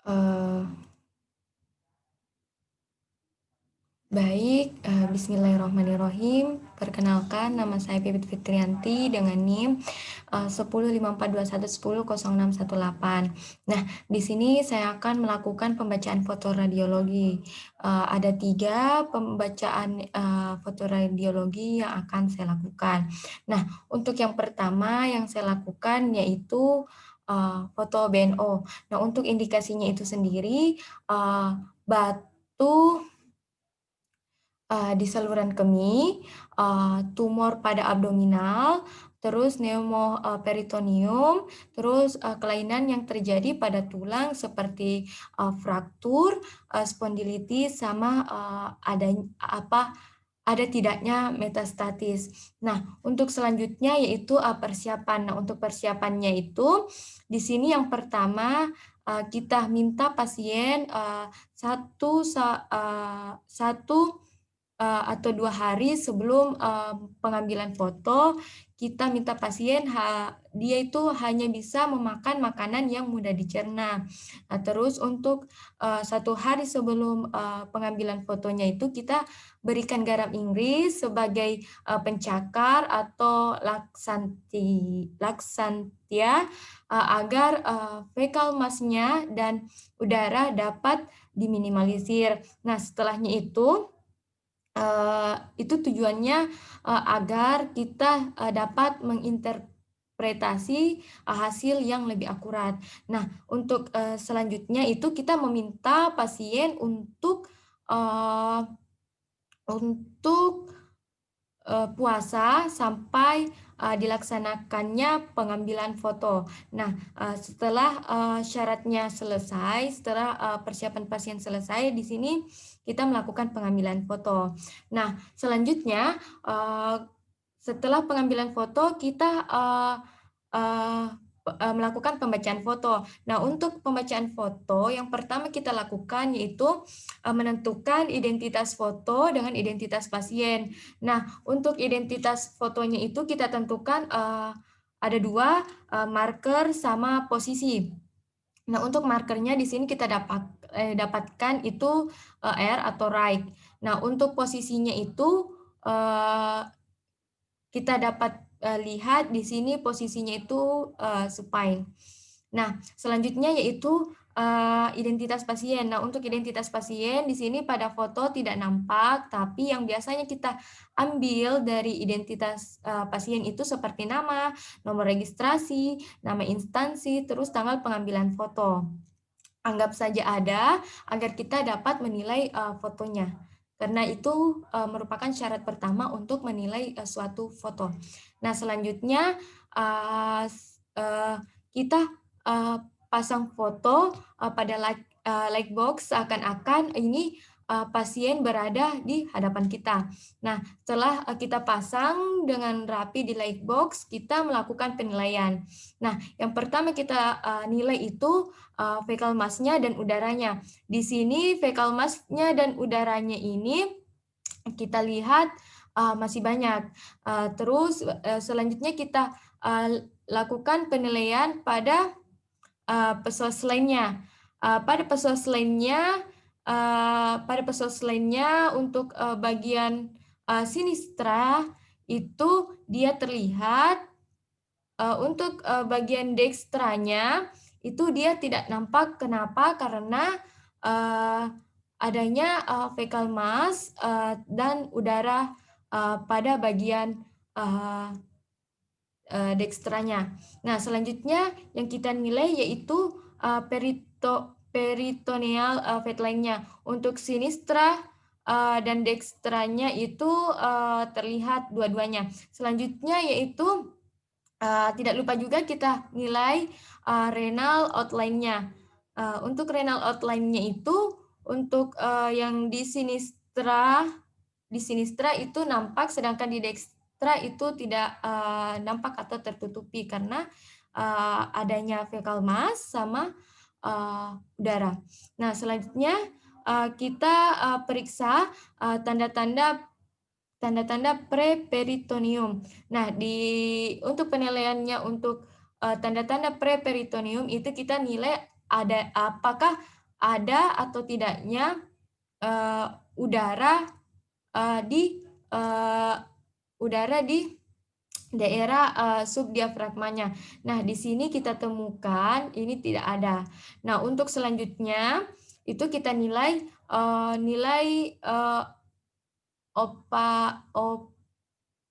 Eh, Bismillahirrahmanirrahim. Perkenalkan, nama saya Pipit Fitrianti dengan NIM 105421100618. Nah, di sini saya akan melakukan pembacaan foto radiologi. Ada 3 pembacaan foto radiologi yang akan saya lakukan. Nah, untuk yang pertama yang saya lakukan yaitu foto BNO. Nah, untuk indikasinya itu sendiri batu di saluran kemih, tumor pada abdominal, terus pneumoperitoneum, terus kelainan yang terjadi pada tulang seperti fraktur, spondilitis, sama ada tidaknya metastatis. Nah, untuk selanjutnya yaitu persiapan. Nah, untuk persiapannya itu di sini yang pertama kita minta pasien satu atau 2 hari sebelum pengambilan foto, kita minta pasien dia itu hanya bisa memakan makanan yang mudah dicerna. Nah, terus untuk 1 hari sebelum pengambilan fotonya itu kita berikan garam Inggris sebagai pencakar atau laksantia agar fecal mass-nya dan udara dapat diminimalisir. Nah, setelahnya itu tujuannya agar kita dapat menginterpretasi hasil yang lebih akurat. Nah, untuk selanjutnya itu kita meminta pasien untuk puasa sampai dilaksanakannya pengambilan foto. Nah, setelah syaratnya selesai, setelah persiapan pasien selesai, di sini kita melakukan pengambilan foto. Nah, selanjutnya setelah pengambilan foto kita melakukan pembacaan foto. Nah, untuk pembacaan foto yang pertama kita lakukan yaitu menentukan identitas foto dengan identitas pasien. Nah, untuk identitas fotonya itu kita tentukan ada 2 marker sama posisi. Nah, untuk markernya di sini kita dapatkan itu R atau right. Nah, untuk posisinya itu kita dapat lihat di sini posisinya itu supine. Nah, selanjutnya yaitu identitas pasien. Nah, untuk identitas pasien di sini pada foto tidak nampak, tapi yang biasanya kita ambil dari identitas pasien itu seperti nama, nomor registrasi, nama instansi, terus tanggal pengambilan foto. Anggap saja ada agar kita dapat menilai fotonya. Karena itu merupakan syarat pertama untuk menilai suatu foto. Nah, selanjutnya kita pasang foto pada like box seakan-akan ini pasien berada di hadapan kita. Nah, setelah kita pasang dengan rapi di like box, kita melakukan penilaian. Nah, yang pertama kita nilai itu fecal mass-nya dan udaranya. Di sini fecal mass-nya dan udaranya ini kita lihat masih banyak. Terus selanjutnya kita lakukan penilaian pada pesos lainnya. Pada pesos lainnya untuk bagian sinistra itu dia terlihat untuk bagian dextranya itu dia tidak nampak. Kenapa? Karena adanya fecal mass dan udara pada bagian dextranya. Nah, selanjutnya yang kita nilai yaitu peritoneal fat line-nya. Untuk sinistra dan dextranya itu terlihat dua-duanya. Selanjutnya yaitu tidak lupa juga kita nilai renal outline-nya. Untuk renal outline-nya itu untuk yang di sinistra itu nampak, sedangkan di dextra itu tidak nampak atau tertutupi karena adanya fecal mass sama udara. Nah, selanjutnya kita periksa tanda-tanda preperitoneum. Nah, untuk penilaiannya untuk tanda-tanda preperitoneum itu kita nilai apakah ada atau tidaknya udara di daerah subdiafragmanya. Nah, di sini kita temukan ini tidak ada. Nah, untuk selanjutnya itu kita nilai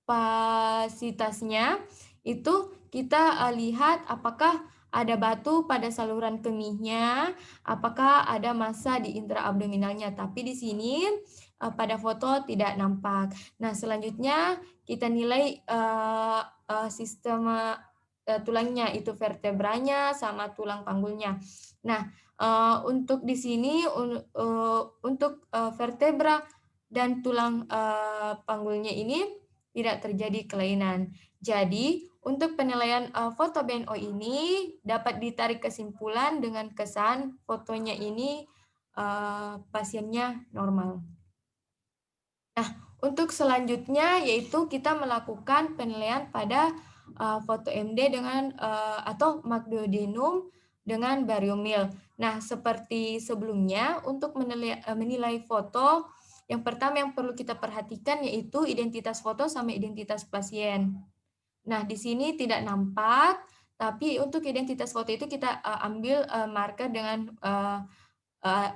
opasitasnya. Itu kita lihat apakah ada batu pada saluran kemihnya, apakah ada massa di intraabdominalnya. Tapi di sini pada foto tidak nampak. Nah, selanjutnya kita nilai sistem tulangnya, itu vertebranya sama tulang panggulnya. Nah, untuk di sini untuk vertebra dan tulang panggulnya ini tidak terjadi kelainan. Jadi, untuk penilaian foto BNO ini dapat ditarik kesimpulan dengan kesan fotonya ini pasiennya normal. Nah, untuk selanjutnya yaitu kita melakukan penilaian pada foto MD dengan atau magduodenum dengan bariomil. Nah, seperti sebelumnya untuk menilai foto, yang pertama yang perlu kita perhatikan yaitu identitas foto sama identitas pasien. Nah, di sini tidak nampak, tapi untuk identitas foto itu kita ambil marker dengan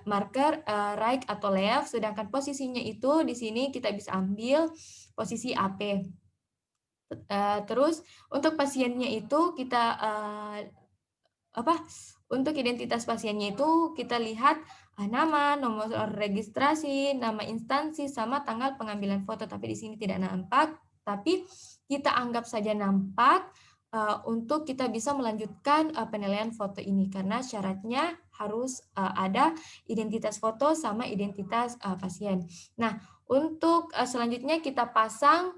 marker right atau left, sedangkan posisinya itu di sini kita bisa ambil posisi AP. Terus untuk pasiennya itu kita untuk identitas pasiennya itu kita lihat nama, nomor registrasi, nama instansi, sama tanggal pengambilan foto. Tapi di sini tidak nampak, tapi kita anggap saja nampak untuk kita bisa melanjutkan penilaian foto ini, karena syaratnya harus ada identitas foto sama identitas pasien. Nah, untuk selanjutnya kita pasang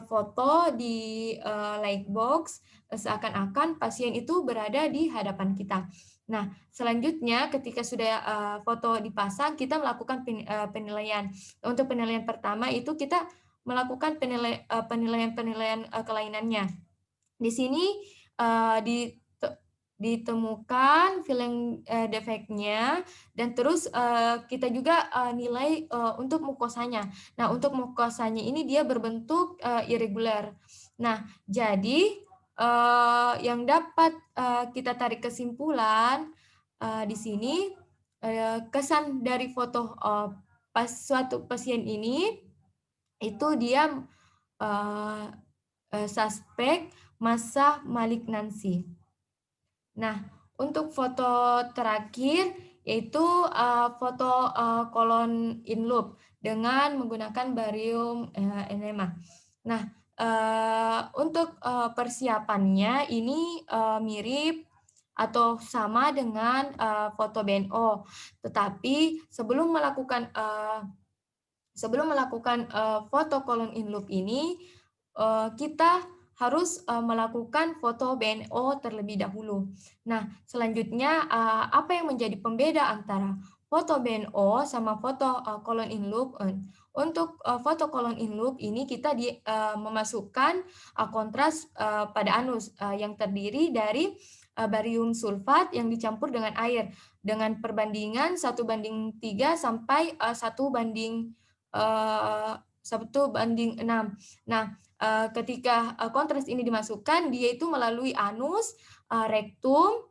foto di lightbox seakan-akan pasien itu berada di hadapan kita. Nah, selanjutnya ketika sudah foto dipasang, kita melakukan penilaian. Untuk penilaian pertama itu kita melakukan penilaian kelainannya. Di sini ditemukan filling defeknya, dan terus kita juga nilai untuk mukosanya. Nah, untuk mukosanya ini dia berbentuk irregular. Nah, jadi yang dapat kita tarik kesimpulan di sini kesan dari foto suatu pasien ini itu dia suspek massa malignansi. Nah, untuk foto terakhir yaitu foto kolon in loop dengan menggunakan barium enema. Nah, untuk persiapannya ini mirip atau sama dengan foto BNO, tetapi sebelum melakukan foto kolon in loop ini kita harus melakukan foto BNO terlebih dahulu. Nah, selanjutnya apa yang menjadi pembeda antara foto BNO sama foto colon in loop? Untuk foto colon in loop ini kita memasukkan kontras pada anus yang terdiri dari barium sulfat yang dicampur dengan air dengan perbandingan 1:3 sampai 1:6. Nah, ketika kontras ini dimasukkan, dia itu melalui anus, rektum,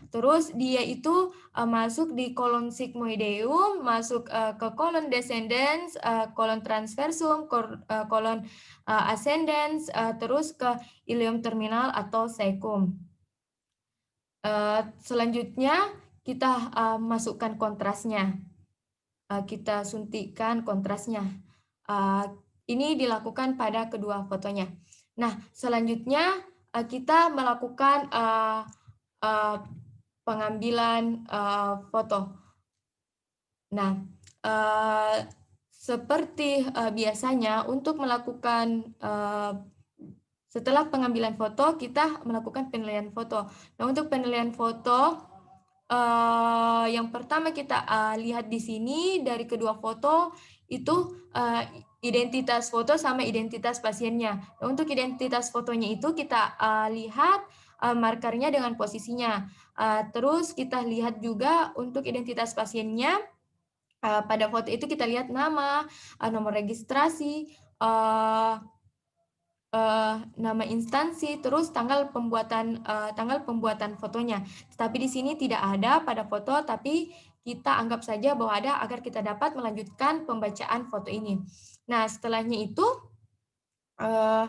terus dia itu masuk di kolon sigmoideum, masuk ke kolon descendens, kolon transversum, kolon ascendens, terus ke ileum terminal atau cecum. Selanjutnya kita masukkan kontrasnya. Kita suntikkan kontrasnya. Ini dilakukan pada kedua fotonya. Nah, selanjutnya kita melakukan pengambilan foto. Nah, seperti biasanya untuk melakukan setelah pengambilan foto, kita melakukan penilaian foto. Nah, untuk penilaian foto, yang pertama kita lihat di sini dari kedua foto itu identitas foto sama identitas pasiennya. Nah, untuk identitas fotonya itu kita lihat markernya dengan posisinya. Terus kita lihat juga untuk identitas pasiennya, pada foto itu kita lihat nama, nomor registrasi, eee nama instansi, terus tanggal pembuatan fotonya. Tapi di sini tidak ada pada foto, tapi kita anggap saja bahwa ada agar kita dapat melanjutkan pembacaan foto ini. Nah, setelahnya itu, eee,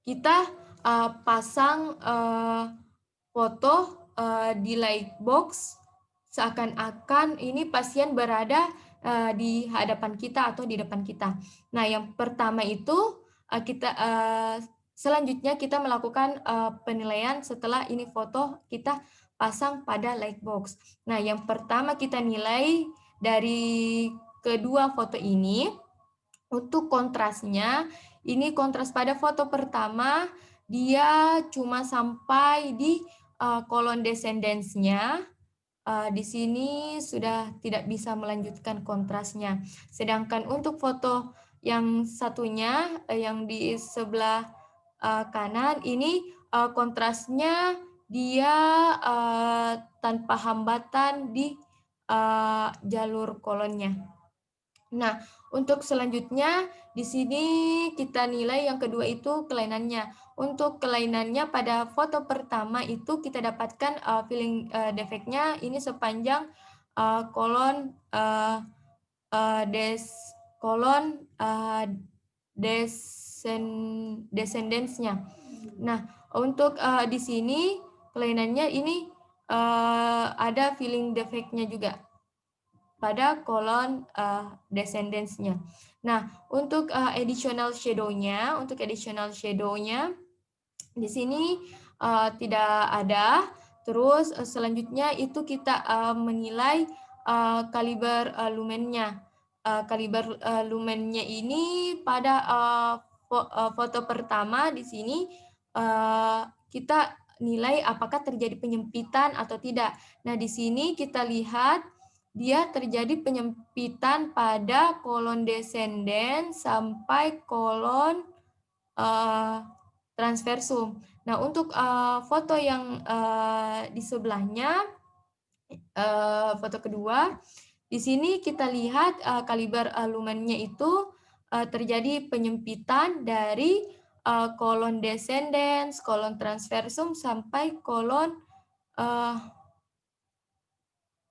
kita, pasang, foto, di lightbox seakan-akan ini pasien berada, di hadapan kita atau di depan kita. Nah, yang pertama itu, selanjutnya kita melakukan, penilaian setelah ini foto kita pasang pada lightbox. Nah, yang pertama kita nilai dari kedua foto ini, untuk kontrasnya, ini kontras pada foto pertama, dia cuma sampai di, kolon descendants-nya, di sini sudah tidak bisa melanjutkan kontrasnya. Sedangkan untuk foto yang satunya, yang di sebelah, kanan ini, kontrasnya dia, tanpa hambatan di, jalur kolonnya. Nah, untuk selanjutnya di sini kita nilai yang kedua itu kelainannya. Untuk kelainannya pada foto pertama itu kita dapatkan, filling, defect-nya ini sepanjang, kolon, des kolon, descendants-nya. Nah, untuk, di sini kelainannya ini, ada filling defect-nya juga pada kolon, descendants-nya. Nah, untuk, additional shadow-nya di sini, tidak ada. Terus, selanjutnya itu kita, menilai, kaliber, lumennya. Kaliber, lumennya ini pada, foto pertama di sini, kita nilai apakah terjadi penyempitan atau tidak. Nah, di sini kita lihat dia terjadi penyempitan pada kolon descendant sampai kolon, eee, transversum. Nah, untuk, foto yang, di sebelahnya, foto kedua, di sini kita lihat, kaliber, lumennya itu, terjadi penyempitan dari, kolon descendants, kolon transversum, eee,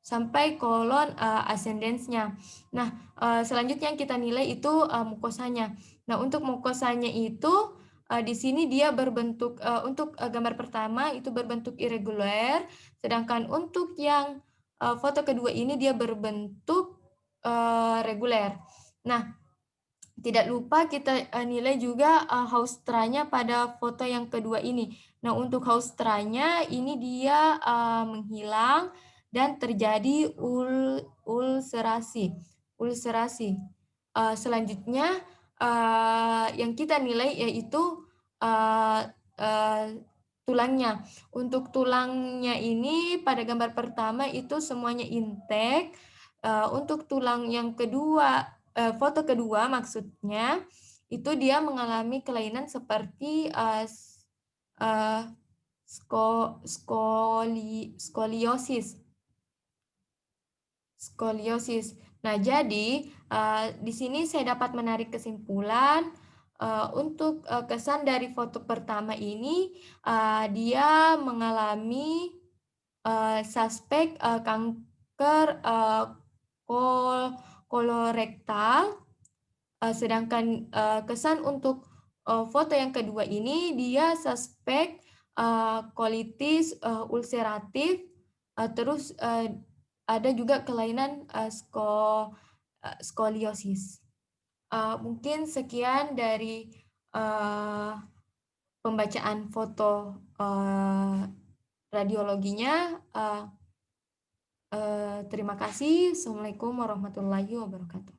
sampai kolon, ascendans-nya. Nah, selanjutnya yang kita nilai itu, mukosanya. Nah, untuk mukosanya itu, di sini dia berbentuk, untuk, gambar pertama itu berbentuk irregular, sedangkan untuk yang, foto kedua ini dia berbentuk, reguler. Nah, tidak lupa kita, nilai juga, haustra-nya pada foto yang kedua ini. Nah, untuk haustra-nya ini dia, menghilang dan terjadi ulserasi ulserasi. Selanjutnya, yang kita nilai yaitu, eee eee, tulangnya. Untuk tulangnya ini pada gambar pertama itu semuanya intact, untuk tulang yang kedua, foto kedua maksudnya, itu dia mengalami kelainan seperti, eee, skoliosis skoliosis. Nah, jadi, di sini saya dapat menarik kesimpulan, untuk, kesan dari foto pertama ini, dia mengalami, suspek, kanker, kolorektal. Sedangkan, kesan untuk, foto yang kedua ini dia suspek, kolitis, ulseratif, terus, ada juga kelainan, skoliosis. Mungkin sekian dari, eee, pembacaan foto, radiologinya, terima kasih. Assalamualaikum warahmatullahi wabarakatuh.